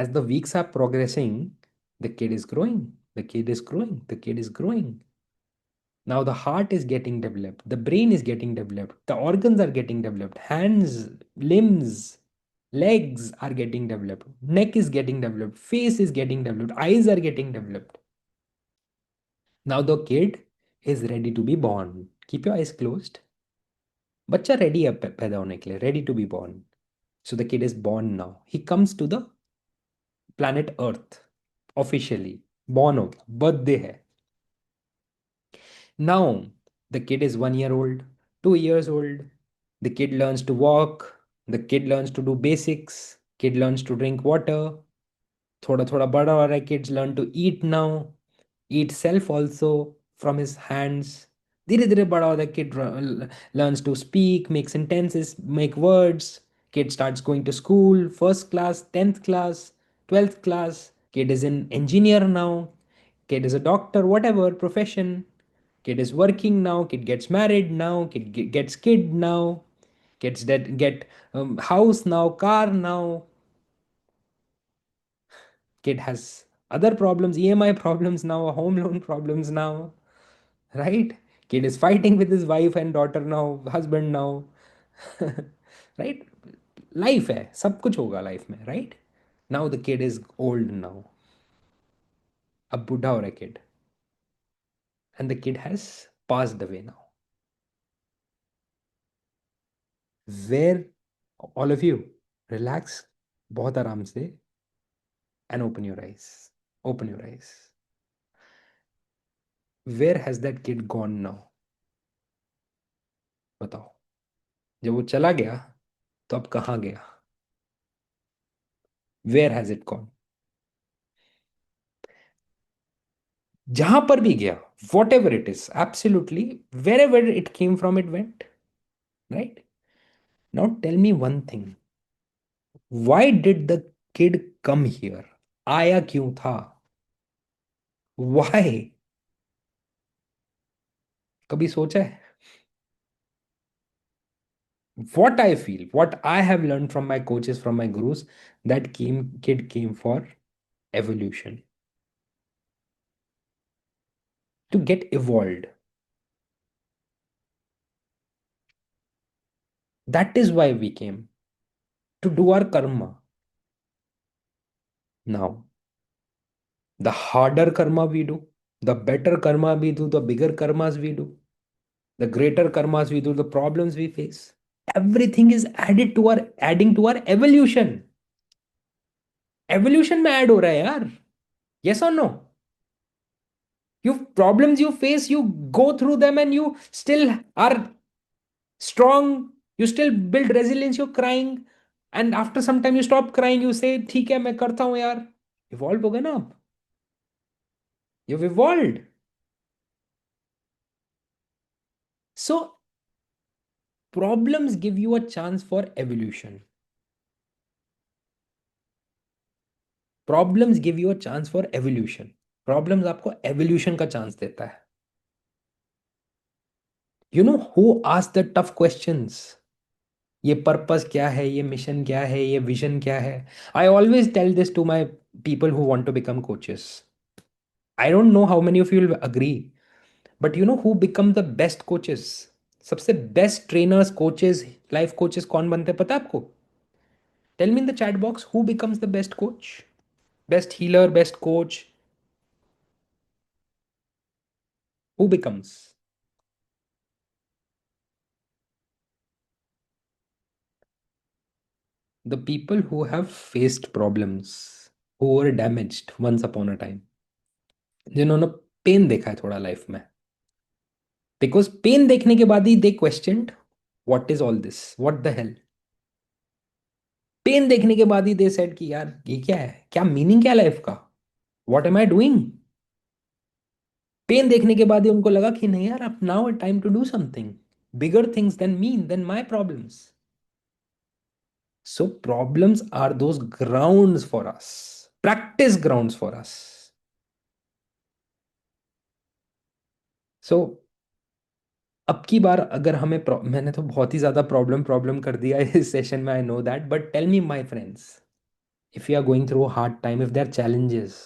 S1: as the weeks are progressing, the kid is growing, the kid is growing, the kid is growing. Now, the heart is getting developed, the brain is getting developed, the organs are getting developed, hands, limbs, legs are getting developed, neck is getting developed, face is getting developed, eyes are getting developed. Now, the kid is ready to be born. Keep your eyes closed. बच्चा ready है पैदा होने के लिए, ready to be born. So the kid is born now. He comes to the planet Earth officially. Born हो गया, birthday है. Now the kid is 1 year old, 2 years old. The kid learns to walk. The kid learns to do basics. Kid learns to drink water. थोड़ा थोड़ा बड़ा हो रहा है, kids learn to eat now. Eat self also from his hands. धीरे धीरे बड़ा होता है, kid learns to speak, make sentences, make words. Kid starts going to school, first class, 10th class, 12th class. Kid is an engineer now. Kid is a doctor, whatever profession. Kid is working now. Kid gets married now. Kid gets kid now. Kids that get house now, car now. Kid has other problems, EMI problems now, home loan problems now, right? Kid is fighting with his wife and daughter now, husband now, right? Life है, सब कुछ होगा life में, right? Now the kid is old now. अब बूढ़ा हो रहा है kid, and the kid has passed away now. Where all of you relax, बहुत आराम से, and open your eyes. Open your eyes. Where has that kid gone now? बताओ. जब वो चला गया तो अब कहाँ गया? Where has it gone? जहां पर भी गया, whatever it is, absolutely, wherever it came from, it went, right? Now tell me one thing. Why did the kid come here? आया क्यों था? Why? कभी सोचा है? What I feel, what I have learned from my coaches, from my gurus, that kid came for evolution, to get evolved. That is why we came, to do our karma. Now, the harder karma we do, the better karma we do, the bigger karmas we do, the greater karmas we do, the problems we face. Everything is adding to our evolution. Evolution में add हो रहा है यार. Yes or no? You problems you face, you go through them and you still are strong. You still build resilience. You're crying, and after some time you stop crying. You say, ठीक है मैं करता हूँ यार. Evolve हो गए ना आप. You've evolved. So problems give you a chance for evolution. Problems give you a chance for evolution. Problems आपको evolution का chance देता है. You know who asked the tough questions? ये पर्पस क्या है, ये मिशन क्या है, ये विजन क्या है? I always tell this to my people who want to become coaches. I don't know how many of you will agree, but you know who become the best coaches? सबसे best trainers, coaches, life coaches कौन बनते हैं पता है आपको? Tell me in the chat box, who becomes the best coach, best healer, best coach? Who becomes? The people who have faced problems, who were damaged once upon a time, जिन्होंने pain देखा है थोड़ा life में. Because pen देखने के बाद ही they questioned what is all this, what the hell. Pain देखने के बाद ही दे सेड कि यार ये क्या है, क्या मीनिंग, क्या लाइफ का, what am I doing. Pain देखने के बाद ही उनको लगा कि नहीं यार, अब now time to do something bigger things than me, than my problems. So problems are those grounds for us, practice grounds for us. So अब की बार अगर हमें मैंने तो बहुत ही ज्यादा प्रॉब्लम प्रॉब्लम कर दिया है इस सेशन में, I know that, but tell me my friends, if you are going through a hard time, if there are challenges,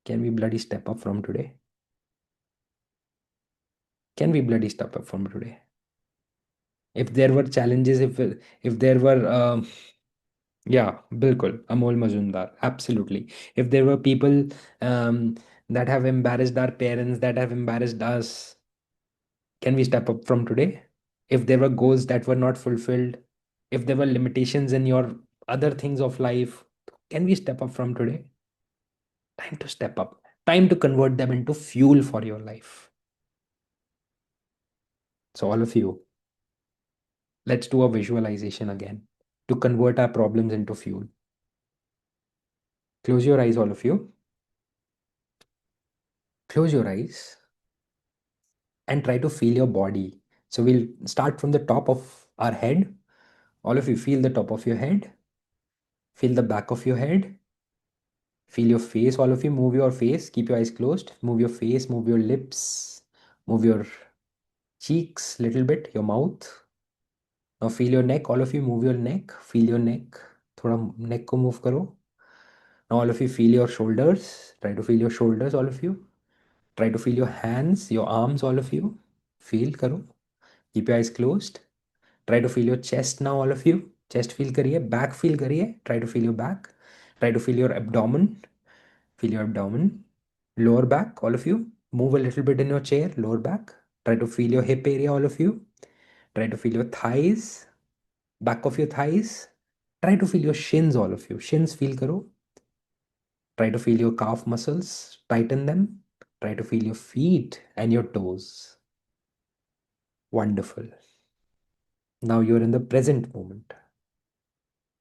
S1: can we bloody step up from today? Can we bloody step up from today? If there were challenges, if there were yeah, bilkul, Amol Mazumdar, absolutely. If there were people um, that have embarrassed our parents, that have embarrassed us, can we step up from today? If there were goals that were not fulfilled, if there were limitations in your other things of life, can we step up from today? Time to step up. Time to convert them into fuel for your life. So, all of you, let's do a visualization again to convert our problems into fuel. Close your eyes, all of you. Close your eyes and try to feel your body. So, we'll start from the top of our head. All of you, feel the top of your head, feel the back of your head, feel your face. All of you, move your face, keep your eyes closed, move your face, move your lips, move your cheeks little bit, your mouth. Now feel your neck. All of you, move your neck, feel your neck. थोड़ा neck को move करो. Now all of you, feel your shoulders. Try to feel your shoulders, all of you. Try to feel your hands, your arms, all of you. Feel करो. Keep your eyes closed. Try to feel your chest now, all of you. Chest feel करिए, back feel करिए. Try to feel your back. Try to feel your abdomen. Feel your abdomen. Lower back, all of you. Move a little bit in your chair, lower back. Try to feel your hip area, all of you. Try to feel your thighs, back of your thighs. Try to feel your shins, all of you. Shins feel karo. Try to feel your calf muscles, tighten them. Try to feel your feet and your toes. Wonderful. Now you're in the present moment.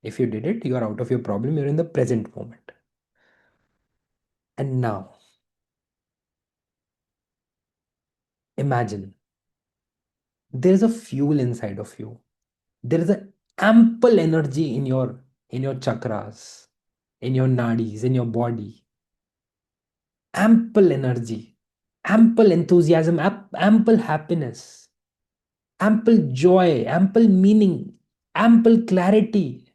S1: If you did it, you are out of your problem. You're in the present moment. And now, imagine there is a fuel inside of you. There is an ample energy in your chakras, in your nadis, in your body. Ample energy, ample enthusiasm, ample happiness, ample joy, ample meaning, ample clarity,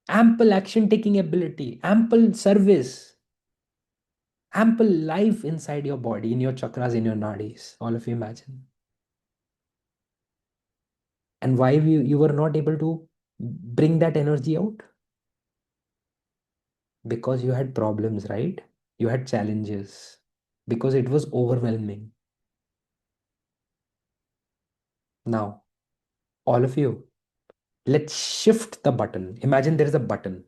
S1: ample action taking ability, ample service, ample life inside your body, in your chakras, in your nadis. All of you imagine. And why you were not able to bring that energy out? Because you had problems, right? You had challenges, because it was overwhelming. Now, all of you, let's shift the button. Imagine there is a button.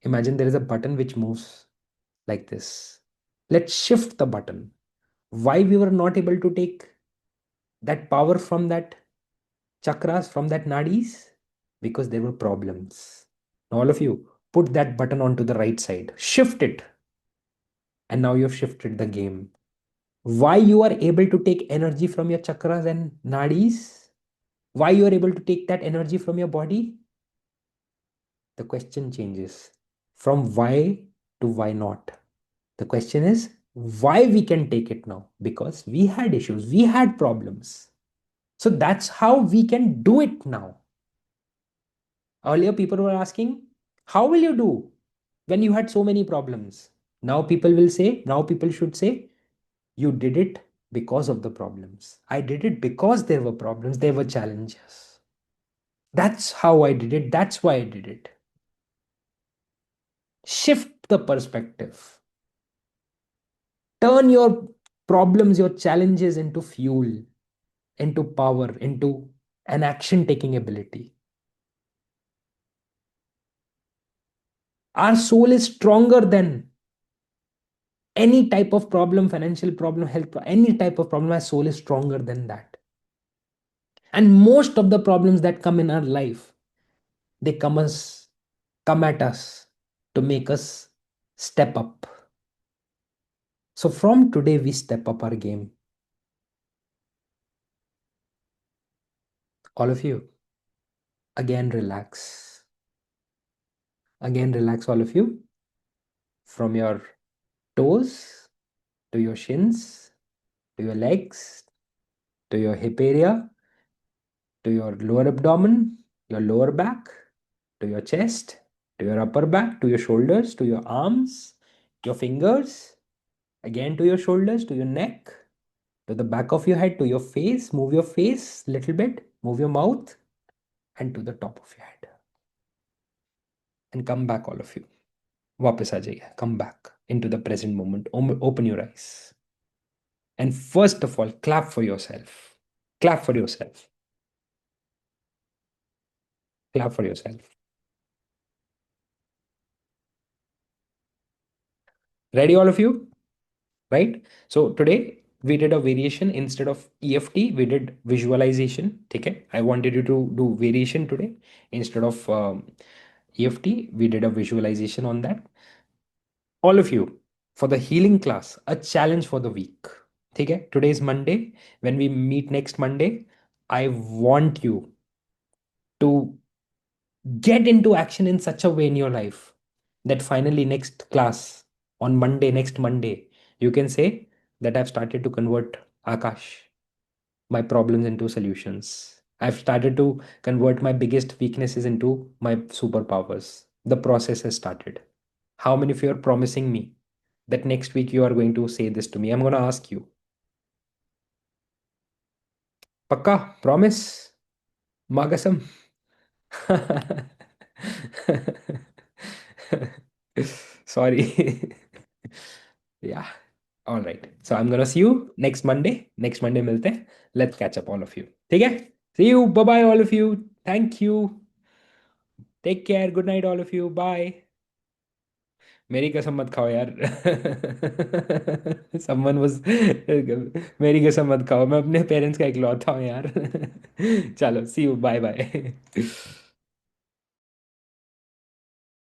S1: Imagine there is a button which moves like this. Let's shift the button. Why we were not able to take that power from that chakras, from that nadis? Because there were problems. All of you, put that button onto the right side. Shift it. And now you've shifted the game. Why you are able to take energy from your chakras and nadis? Why you are able to take that energy from your body? The question changes from why to why not. The question is why we can take it now, because we had issues, we had problems. So that's how we can do it now. Earlier, people were asking, how will you do when you had so many problems? Now people should say, you did it because of the problems. I did it because there were problems, there were challenges. That's how I did it. That's why I did it. Shift the perspective. Turn your problems, your challenges into fuel, into power, into an action taking ability. Our soul is stronger than any type of problem, financial problem, any type of problem. Our soul is stronger than that. And most of the problems that come in our life, they come at us to make us step up. So from today, we step up our game. All of you, Again, relax. Again, relax, all of you, from your toes to your shins, to your legs, to your hip area, to your lower abdomen, your lower back, to your chest, to your upper back, to your shoulders, to your arms, your fingers, again to your shoulders, to your neck, to the back of your head, to your face. Move your face little bit, move your mouth, and to the top of your head. And come back, all of you. वापस आ जाइए. Come back into the present moment. Open your eyes. And first of all, clap for yourself. Clap for yourself. Clap for yourself. Ready, all of you? Right? So today we did a variation. Instead of EFT, we did visualization. Okay? I wanted you to do variation today. Instead of EFT, we did a visualization on that. All of you, for the healing class, a challenge for the week. Okay? Today is Monday. When we meet next Monday, I want you to get into action in such a way in your life that finally next class on Monday, next Monday, you can say that I've started to convert, Akash, my problems into solutions. I've started to convert my biggest weaknesses into my superpowers. The process has started. How many of you are promising me that next week you are going to say this to me? I'm going to ask you. Pakka? Promise? Magasam? Sorry. Yeah. All right. So I'm gonna see you next Monday. Next Monday मिलते हैं. Let's catch up, all of you. ठीक है? See you. Bye bye, all of you. Thank you. Take care. Good night, all of you. Bye. मेरी कसम मत खाओ यार. Someone was. मेरी कसम मत खाओ. मैं अपने पेरेंट्स का इकलौता हूँ यार. चलो. See you. Bye bye.